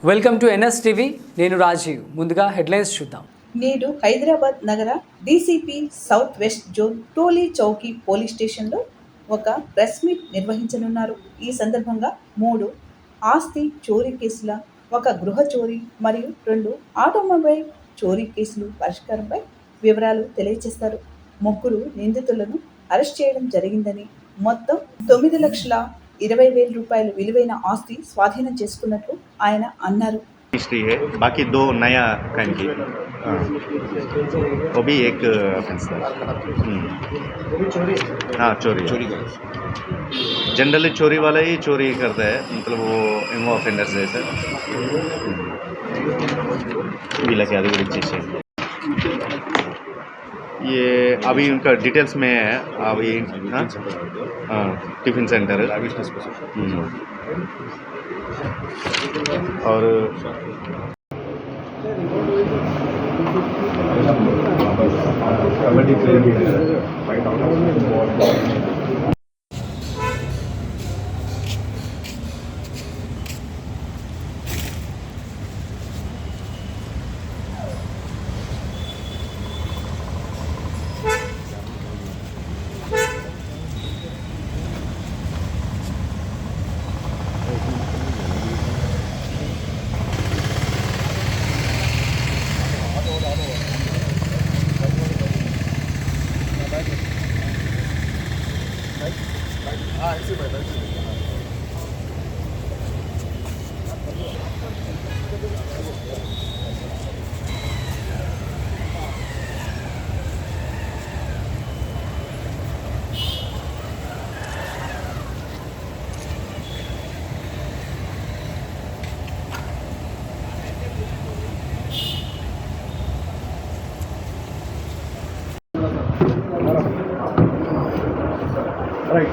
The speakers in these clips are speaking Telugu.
Welcome to NS TV. నేను రాజీవ్. ముందుగా హెడ్లైన్స్ చూద్దాం. నేడు హైదరాబాద్ నగర DCP south west zone Toli Chowki police స్టేషన్లో ఒక ప్రెస్ మీట్ నిర్వహించనున్నారు. ఈ సందర్భంగా 3 ఆస్తి చోరీ కేసుల, 1 గృహ చోరీ మరియు 2 ఆటోమొబైల్ చోరీ కేసులు పరిష్కారంపై వివరాలు తెలియజేస్తారు. 3 నిందితులను అరెస్ట్ చేయడం జరిగిందని, మొత్తం 9,20,000 రూపాయలు విలువైన ఆస్తి స్వాధీనం చేసుకున్నట్లు ఆయన అన్నారు. हिस्ट्री है, बाकी 2 नया क्राइम की वो भी एक ऑफेंस था। हाँ, चोरी जनरली चोरी वाला ही चोरी करता है, मतलब वो इन्वो ऑफेंडर्स है सर। వీళ్ళకి అది కూడా ఇచ్చేసేయండి. ये अभी उनका डिटेल्स में है अभी। टिफिन सेंटर और कबड्डी प्लेयर भी है। Right.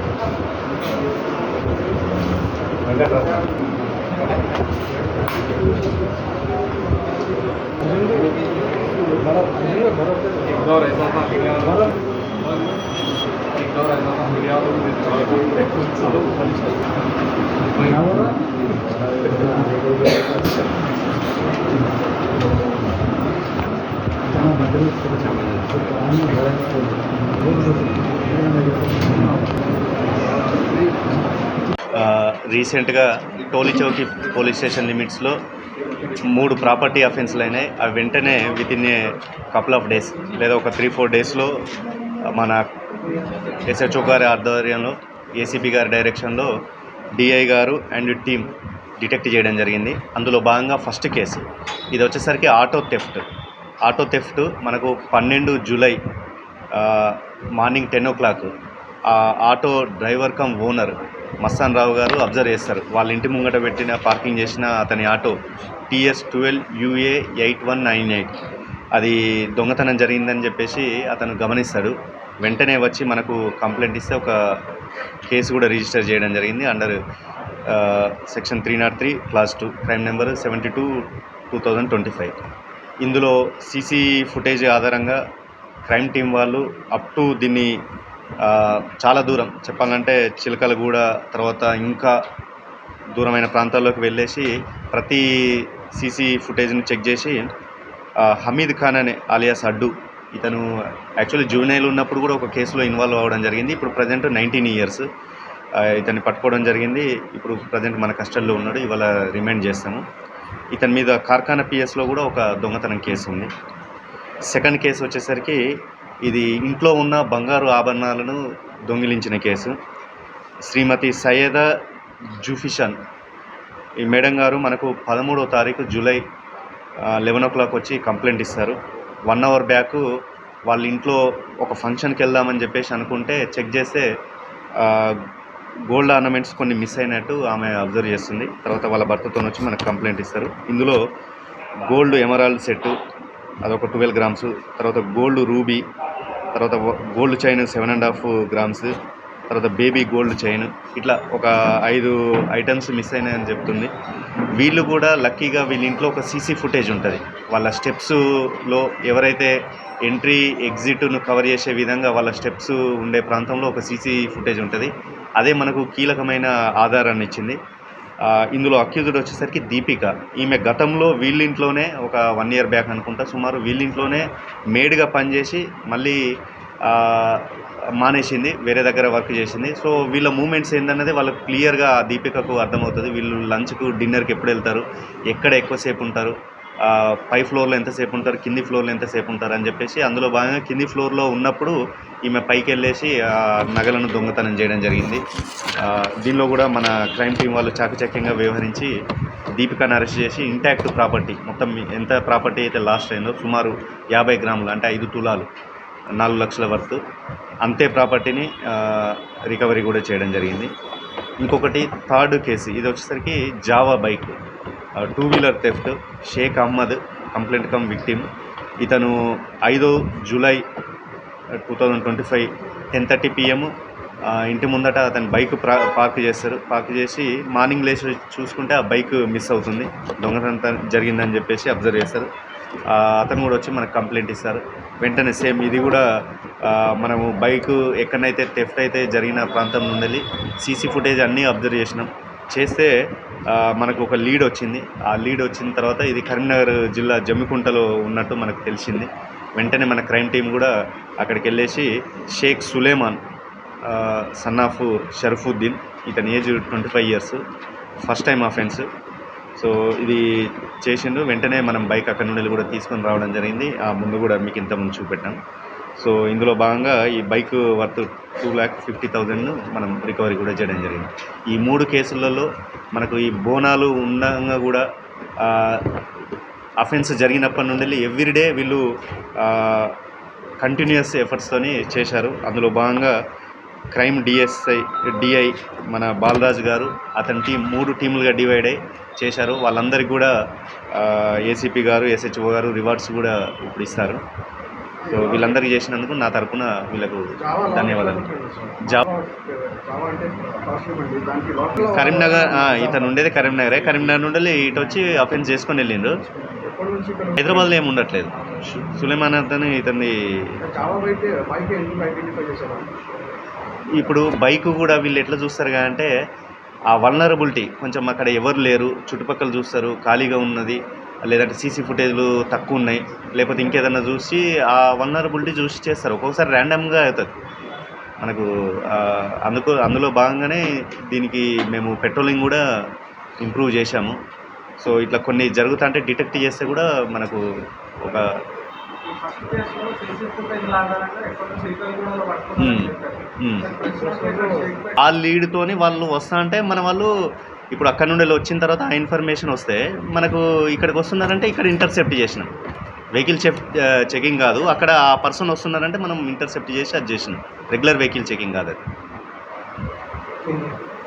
రీసెంట్గా టోలీ చౌకీ పోలీస్ స్టేషన్ లిమిట్స్లో 3 ప్రాపర్టీ అఫెన్స్లు అయినాయి. అవి వెంటనే with in a couple of days లేదా ఒక 3-4 డేస్లో మన ఎస్హెచ్ఓ గారి ఆధ్వర్యంలో, ఏసీపీ గారి డైరెక్షన్లో డిఐ గారు అండ్ టీమ్ డిటెక్ట్ చేయడం జరిగింది. అందులో భాగంగా ఫస్ట్ కేసు ఇది వచ్చేసరికి ఆటో థెఫ్ట్ మనకు 12 జూలై మార్నింగ్ 10 o'clock ఆ auto driver cum owner Mastan Rao గారు అబ్జర్వ్ చేస్తారు. వాళ్ళ ఇంటి ముంగట పెట్టిన పార్కింగ్ చేసిన అతని ఆటో TS12UA8198 అది దొంగతనం జరిగిందని చెప్పేసి అతను గమనిస్తాడు. వెంటనే వచ్చి మనకు కంప్లైంట్ ఇస్తే ఒక కేసు కూడా రిజిస్టర్ చేయడం జరిగింది under section 303 class 2 crime number 72/2025. ఇందులో సీసీ ఫుటేజ్ ఆధారంగా క్రైమ్ టీం వాళ్ళు అప్ టు దీన్ని చాలా దూరం చెప్పాలంటే చిలకలగూడ తర్వాత ఇంకా దూరమైన ప్రాంతాల్లోకి వెళ్ళేసి ప్రతి సీసీ ఫుటేజ్ని చెక్ చేసి హమీద్ ఖాన్ అనే ఆలియాస్ అడ్డు, ఇతను యాక్చువల్లీ జూనైల్ ఉన్నప్పుడు కూడా ఒక కేసులో ఇన్వాల్వ్ అవ్వడం జరిగింది. ఇప్పుడు ప్రజెంట్ 19 years ఇతన్ని పట్టుకోవడం జరిగింది. ఇప్పుడు ప్రజెంట్ మన కస్టడీలో ఉన్నాడు. ఇవాళ రిమైండ్ చేస్తాము. ఇతని మీద కార్ఖానా పిఎస్లో కూడా ఒక దొంగతనం కేసు ఉంది. సెకండ్ కేసు వచ్చేసరికి ఇది ఇంట్లో ఉన్న బంగారు ఆభరణాలను దొంగిలించిన కేసు. శ్రీమతి సయ్యద జూఫిషన్ ఈ మేడం గారు మనకు 13వ తారీఖు జూలై 11 o'clock వచ్చి కంప్లైంట్ ఇస్తారు. 1 hour బ్యాక్ వాళ్ళ ఇంట్లో ఒక ఫంక్షన్కి వెళ్దామని చెప్పేసి అనుకుంటే చెక్ చేస్తే గోల్డ్ ఆర్నమెంట్స్ కొన్ని మిస్ అయినట్టు ఆమె అబ్జర్వ్ చేస్తుంది. తర్వాత వాళ్ళ భర్తతో వచ్చి మనకు కంప్లైంట్ ఇస్తారు. ఇందులో గోల్డ్ ఎమరాల్డ్ సెట్ అదొక 12 grams, తర్వాత గోల్డ్ రూబీ, తర్వాత గోల్డ్ చైన్ 7.5 grams, తర్వాత బేబీ గోల్డ్ చైన్, ఇట్లా ఒక 5 items మిస్ అయినాయని చెప్తుంది. వీళ్ళు కూడా లక్కీగా వీళ్ళ ఇంట్లో ఒక సీసీ ఫుటేజ్ ఉంటుంది. వాళ్ళ స్టెప్స్లో ఎవరైతే ఎంట్రీ ఎగ్జిట్ను కవర్ చేసే విధంగా వాళ్ళ స్టెప్స్ ఉండే ప్రాంతంలో ఒక సీసీ ఫుటేజ్ ఉంటుంది. అదే మనకు కీలకమైన ఆధారాన్ని ఇచ్చింది. ఇందులో అక్యూజ్డ్ వచ్చేసరికి దీపిక. ఈమె గతంలో వీళ్ళింట్లోనే ఒక 1 year బ్యాక్ అనుకుంటా సుమారు వీళ్ళింట్లోనే మేడ్గా పనిచేసి మళ్ళీ మానేసింది, వేరే దగ్గర వర్క్ చేసింది. సో వీళ్ళ మూమెంట్స్ ఏందన్నది వాళ్ళకి క్లియర్గా దీపికకు అర్థమవుతుంది. వీళ్ళు లంచ్కు డిన్నర్కి ఎప్పుడు వెళ్తారు, ఎక్కడ ఎక్కువసేపు ఉంటారు, పై ఫ్లోర్లో ఎంతసేపు ఉంటారు, కింది ఫ్లోర్లో ఎంతసేపు ఉంటారు అని చెప్పేసి అందులో భాగంగా కింది ఫ్లోర్లో ఉన్నప్పుడు ఈమె పైకి వెళ్ళేసి నగలను దొంగతనం చేయడం జరిగింది. దీనిలో కూడా మన క్రైమ్ టీం వాళ్ళు చాకచక్యంగా వ్యవహరించి దీపికను అరెస్ట్ చేసి ఇంటాక్ట్ ప్రాపర్టీ మొత్తం ఎంత ప్రాపర్టీ అయితే లాస్ట్ అయిందో సుమారు 50 గ్రాములు అంటే 5 తులాలు 4 లక్షల వర్త్ అంతే ప్రాపర్టీని రికవరీ కూడా చేయడం జరిగింది. ఇంకొకటి థర్డ్ కేసు, ఇది వచ్చేసరికి Jawa bike 2-wheeler theft. Shaikh Ahmed complaint cum victim. ఇతను 5 జూలై 2025 10:30 PM ఇంటి ముందట అతని బైక్ పార్క్ చేస్తారు. పార్క్ చేసి మార్నింగ్ లేచి చూసుకుంటే ఆ బైక్ మిస్ అవుతుంది, దొంగతనం జరిగిందని చెప్పేసి అబ్జర్వ్ చేస్తారు. అతను కూడా వచ్చి మనకు కంప్లైంట్ ఇస్తారు. వెంటనే సేమ్ ఇది కూడా మనము బైక్ ఎక్కడైతే థెఫ్ట్ అయితే జరిగిన ప్రాంతం నుండి సీసీ ఫుటేజ్ అన్నీ అబ్జర్వ్ చేస్తే మనకు ఒక లీడ్ వచ్చింది. ఆ లీడ్ వచ్చిన తర్వాత ఇది కరీంనగర్ జిల్లా జమ్మికుంటలో ఉన్నట్టు మనకు తెలిసింది. వెంటనే మన క్రైమ్ టీం కూడా అక్కడికి వెళ్ళేసి షేక్ సులేమాన్ సన్ ఆఫ్ షరఫుద్దీన్, ఇతని age 25 years, first time offence. So ఇది చేసిండు. వెంటనే మనం బైక్ అక్కడ నుండి కూడా తీసుకొని రావడం జరిగింది. ఆ ముందు కూడా మీకు ఇంతకుముందు చూపెట్టాం. సో ఇందులో భాగంగా ఈ బైక్ వర్త్ 2,50,000 మనం రికవరీ కూడా చేయడం జరిగింది. ఈ 3 కేసులలో మనకు ఈ బోనాలు ఉండగా కూడా అఫెన్స్ జరిగినప్పటి నుండి ఎవ్రీడే వీళ్ళు కంటిన్యూస్ ఎఫర్ట్స్తోని చేశారు. అందులో భాగంగా క్రైమ్ డిఐ మన బాలరాజు గారు, అతని టీం 3 టీములుగా డివైడ్ అయ్యి చేశారు. వాళ్ళందరికీ కూడా ఏసీపీ గారు, ఎస్హెచ్ఓ గారు రివార్డ్స్ కూడా ఇప్పుడు ఇస్తారు. సో వీళ్ళందరికీ చేసినందుకు నా తరపున వీళ్ళకు ధన్యవాదాలు. కరీంనగర్, ఇతను ఉండేది కరీంనగర్ నుండి ఇటు వచ్చి అఫెన్స్ చేసుకొని వెళ్ళిండ్రు. హైదరాబాద్లో ఏమి ఉండట్లేదు. సులేమాన్ అతను ఇతన్ని ఇప్పుడు బైక్ కూడా వీళ్ళు ఎట్లా చూస్తారు అంటే ఆ వల్నరబిలిటీ కొంచెం అక్కడ ఎవరు లేరు, చుట్టుపక్కల చూస్తారు, ఖాళీగా ఉన్నది, లేదంటే సీసీ ఫుటేజ్లు తక్కువ ఉన్నాయి, లేకపోతే ఇంకేదన్నా చూసి ఆ వల్నరబిలిటీ చూసి చేస్తారు. ఒక్కొక్కసారి ర్యాండమ్గా అవుతుంది మనకు. అందులో భాగంగానే దీనికి మేము పెట్రోలింగ్ కూడా ఇంప్రూవ్ చేశాము. సో ఇట్లా కొన్ని జరుగుతుంటే డిటెక్ట్ చేస్తే కూడా మనకు ఒక ఆ లీడ్తోని వాళ్ళు వస్తా అంటే మన వాళ్ళు ఇప్పుడు అక్కడ నుండి వచ్చిన తర్వాత ఆ ఇన్ఫర్మేషన్ వస్తే మనకు ఇక్కడికి వస్తున్నారంటే ఇక్కడ ఇంటర్సెప్ట్ చేసినాం. వెహికల్ చెకింగ్ కాదు, అక్కడ ఆ పర్సన్ వస్తున్నారంటే మనం ఇంటర్సెప్ట్ చేసి అది చేసినాం. రెగ్యులర్ వెహికల్ చెకింగ్ కాదు అది.